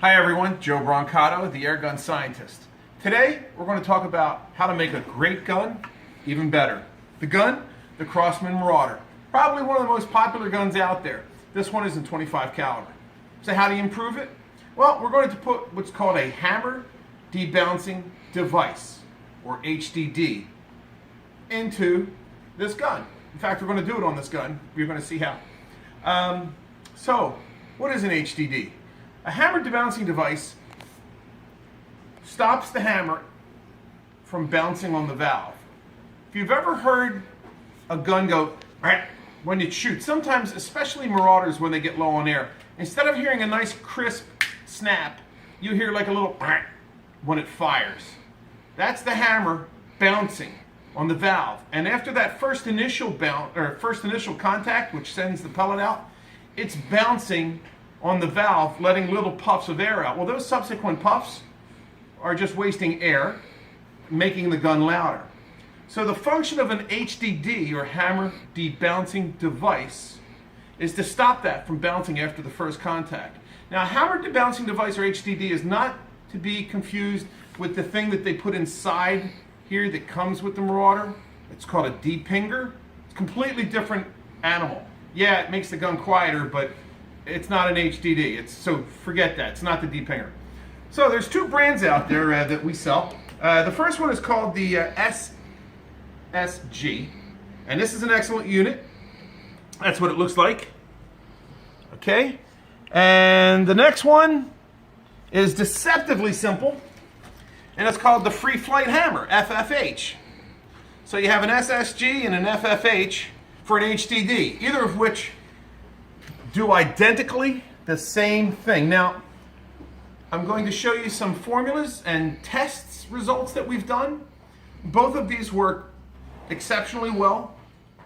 Hi everyone, Joe Brancato, the Airgun Scientist. Today we're going to talk about how to make a great gun even better. The gun, the Crosman Marauder. Probably one of the most popular guns out there. This one is in .25 caliber. So how do you improve it? Well, we're going to put what's called a hammer debouncing device, or HDD, into this gun. In fact, we're going to do it on this gun. You're going to see how. So, what is an HDD? A hammer debouncing device stops the hammer from bouncing on the valve. If you've ever heard a gun go when it shoots, sometimes, especially Marauders when they get low on air, instead of hearing a nice crisp snap, you hear like a little when it fires. That's the hammer bouncing on the valve. And after that first initial contact, which sends the pellet out, it's bouncing on the valve, letting little puffs of air out. Well, those subsequent puffs are just wasting air, making the gun louder. So the function of an HDD, or hammer debouncing device, is to stop that from bouncing after the first contact. Now, a hammer debouncing device, or HDD, is not to be confused with the thing that they put inside here that comes with the Marauder. It's called a depinger. It's a completely different animal. Yeah, it makes the gun quieter, but it's not an HDD. So forget that. It's not the depinger. So there's two brands out there that we sell. The first one is called the SSG, and this is an excellent unit. That's what it looks like. Okay, and the next one is deceptively simple, and it's called the Free Flight Hammer, FFH. So you have an SSG and an FFH for an HDD, either of which do identically the same thing. Now, I'm going to show you some formulas and tests results that we've done. Both of these work exceptionally well,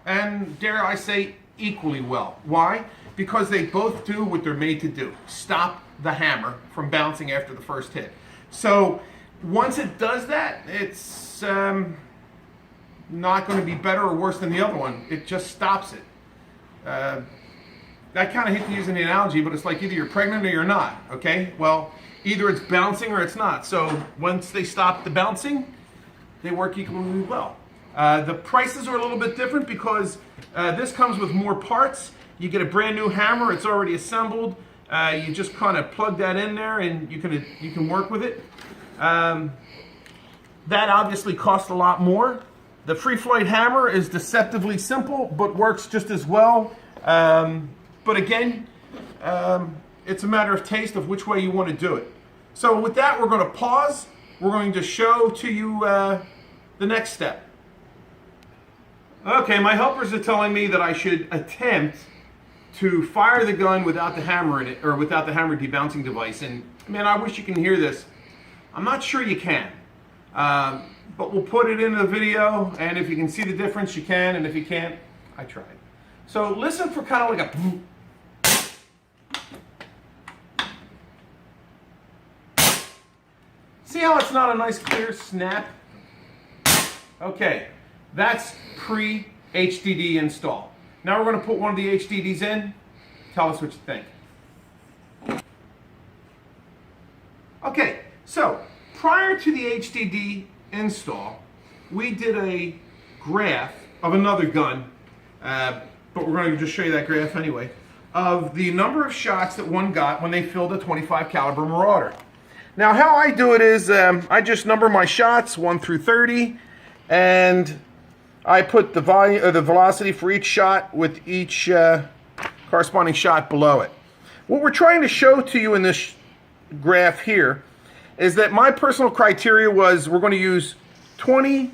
and dare I say, equally well. Why? Because they both do what they're made to do. Stop the hammer from bouncing after the first hit. So once it does that, it's not going to be better or worse than the other one. It just stops it. I kind of hate to use an analogy, but it's like either you're pregnant or you're not, okay? Well, either it's bouncing or it's not. So once they stop the bouncing, they work equally well. The prices are a little bit different because this comes with more parts. You get a brand new hammer, it's already assembled. You just kind of plug that in there and you can work with it. That obviously costs a lot more. The Free Flight Hammer is deceptively simple, but works just as well. But again, it's a matter of taste of which way you want to do it. So with that, we're going to pause. We're going to show to you the next step. Okay, my helpers are telling me that I should attempt to fire the gun without the hammer in it, or without the hammer debouncing device. And man, I wish you can hear this. I'm not sure you can. But we'll put it in the video, and if you can see the difference, you can, and if you can't, I tried. So listen for kind of like a... See how it's not a nice clear snap? Okay, that's pre-HDD install. Now we're going to put one of the HDDs in. Tell us what you think. Okay, so prior to the HDD install, we did a graph of another gun, but we're going to just show you that graph anyway, of the number of shots that one got when they filled a .25 caliber Marauder. Now how I do it is I just number my shots 1 through 30, and I put the volume or the velocity for each shot with each corresponding shot below it. What we're trying to show to you in this graph here is that my personal criteria was we're going to use 20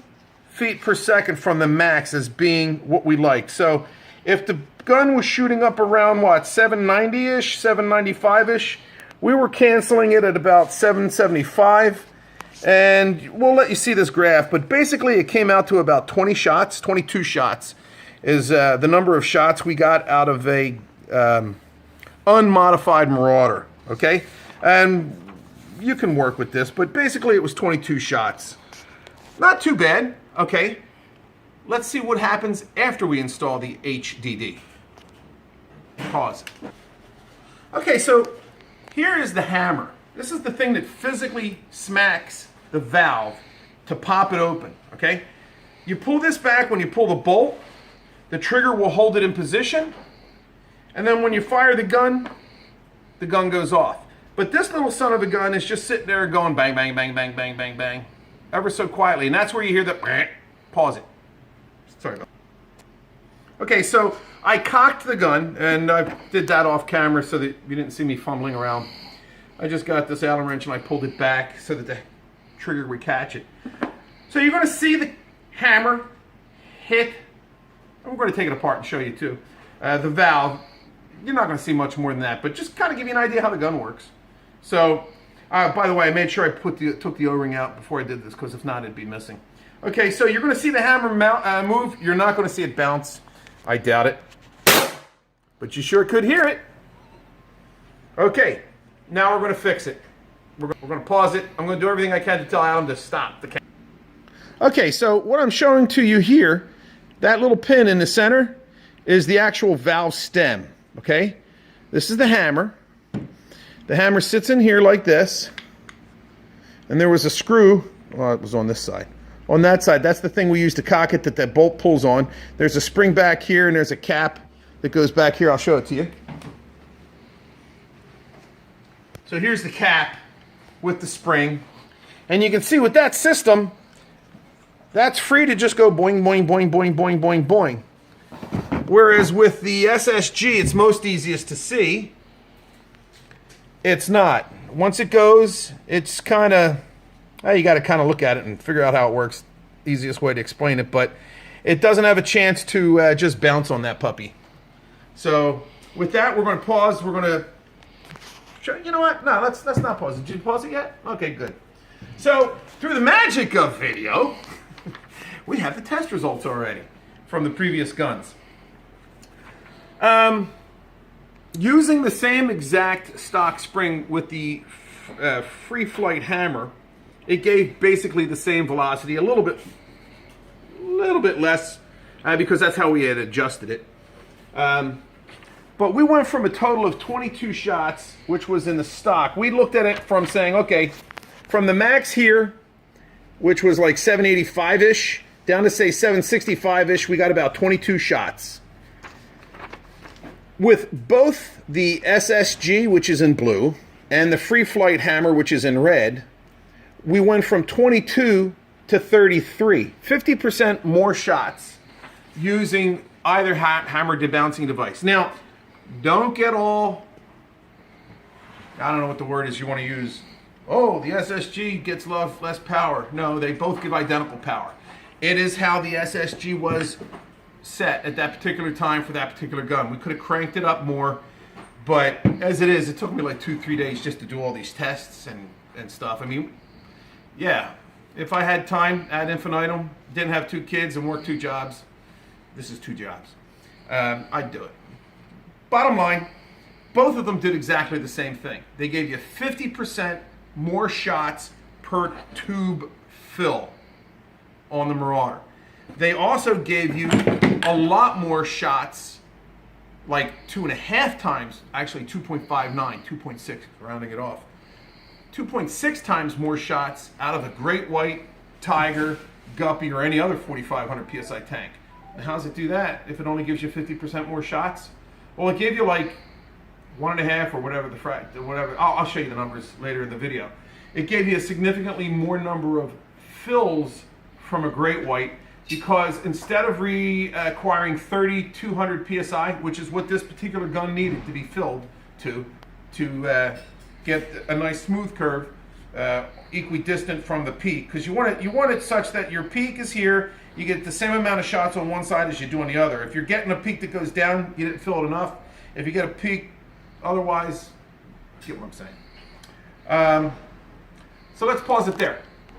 feet per second from the max as being what we liked. So if the gun was shooting up around what, 790-ish, 795-ish, we were canceling it at about 775. And we'll let you see this graph, but basically it came out to about 20 shots, 22 shots is the number of shots we got out of a unmodified Marauder, okay? And you can work with this, but basically it was 22 shots. Not too bad, okay? Let's see what happens after we install the HDD. Pause. Okay, so here is the hammer. This is the thing that physically smacks the valve to pop it open, okay? You pull this back when you pull the bolt, the trigger will hold it in position, and then when you fire the gun goes off. But this little son of a gun is just sitting there going bang, bang, bang, bang, bang, bang, bang, ever so quietly, and that's where you hear the pause it. Sorry about that. Okay, so I cocked the gun, and I did that off camera so that you didn't see me fumbling around. I just got this Allen wrench and I pulled it back so that the trigger would catch it. So you're going to see the hammer hit. I'm going to take it apart and show you too. The valve. You're not going to see much more than that, but just kind of give you an idea how the gun works. So, by the way, I made sure I took the O-ring out before I did this, because if not, it'd be missing. Okay, so you're going to see the hammer move. You're not going to see it bounce. I doubt it. But you sure could hear it. Okay, now we're going to fix it. We're going to pause it. I'm going to do everything I can to tell Adam to stop the camera. Okay, so what I'm showing to you here, that little pin in the center is the actual valve stem. Okay, this is the hammer. The hammer sits in here like this, and there was a screw. Well, it was on this side. On that side, that's the thing we use to cock it, that bolt pulls on. There's a spring back here, and there's a cap that goes back here. I'll show it to you. So here's the cap with the spring, and you can see with that system, that's free to just go boing, boing, boing, boing, boing, boing, boing. Whereas with the SSG, it's most easiest to see. It's not. Once it goes, it's kind of, you got to kind of look at it and figure out how it works. Easiest way to explain it, but it doesn't have a chance to just bounce on that puppy. So with that, we're going to pause. We're going to, you know what? No, let's not pause it. Did you pause it yet? Okay, good. So through the magic of video, we have the test results already from the previous guns. Using the same exact stock spring with the free flight hammer, it gave basically the same velocity, a little bit less, because that's how we had adjusted it. But we went from a total of 22 shots, which was in the stock. We looked at it from saying, okay, from the max here, which was like 785-ish, down to say 765-ish, we got about 22 shots. With both the SSG, which is in blue, and the free flight hammer, which is in red, we went from 22 to 33. 50% more shots using either hammer debouncing device. Now, don't get all, I don't know what the word is you want to use. Oh, the SSG gets less power. No, they both give identical power. It is how the SSG was set at that particular time for that particular gun. We could have cranked it up more, but as it is, it took me like 2-3 days just to do all these tests and stuff. I mean, yeah, if I had time ad infinitum, didn't have 2 kids and worked 2 jobs, this is 2 jobs, I'd do it. Bottom line, both of them did exactly the same thing. They gave you 50% more shots per tube fill on the Marauder. They also gave you a lot more shots, like 2.5 times, actually 2.59, 2.6, rounding it off. 2.6 times more shots out of a great white, tiger, guppy, or any other 4,500 PSI tank. And how does it do that if it only gives you 50% more shots? Well, it gave you like 1.5 or whatever whatever. I'll show you the numbers later in the video. It gave you a significantly more number of fills from a great white, because instead of requiring 3,200 PSI, which is what this particular gun needed to be filled to get a nice smooth curve, equidistant from the peak, because you want it such that your peak is here, you get the same amount of shots on one side as you do on the other. If you're getting a peak that goes down, you didn't fill it enough. If you get a peak otherwise, you get what I'm saying. So let's pause it there.